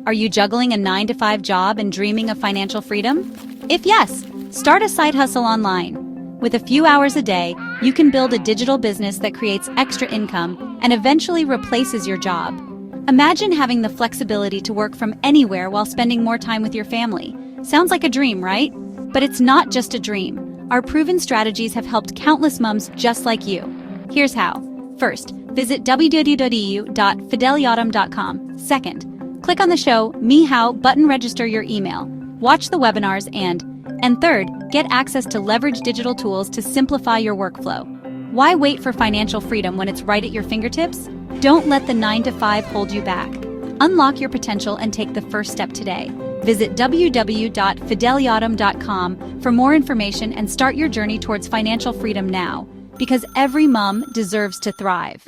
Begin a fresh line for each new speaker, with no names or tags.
Are you juggling a 9-to-5 job and dreaming of financial freedom? If yes, start a side hustle online. With a few hours a day, you can build a digital business that creates extra income and eventually replaces your job. Imagine having the flexibility to work from anywhere while spending more time with your family. Sounds like a dream, right? But it's not just a dream. Our proven strategies have helped countless moms just like you. Here's how. First, visit www.fideliautumn.com. Second, click on the Show Me How button, register your email, watch the webinars, and third, get access to leverage digital tools to simplify your workflow. Why wait for financial freedom when it's right at your fingertips? Don't let the 9-to-5 hold you back. Unlock your potential and take the first step today. Visit www.fideliautumn.com for more information and start your journey towards financial freedom now, because every mom deserves to thrive.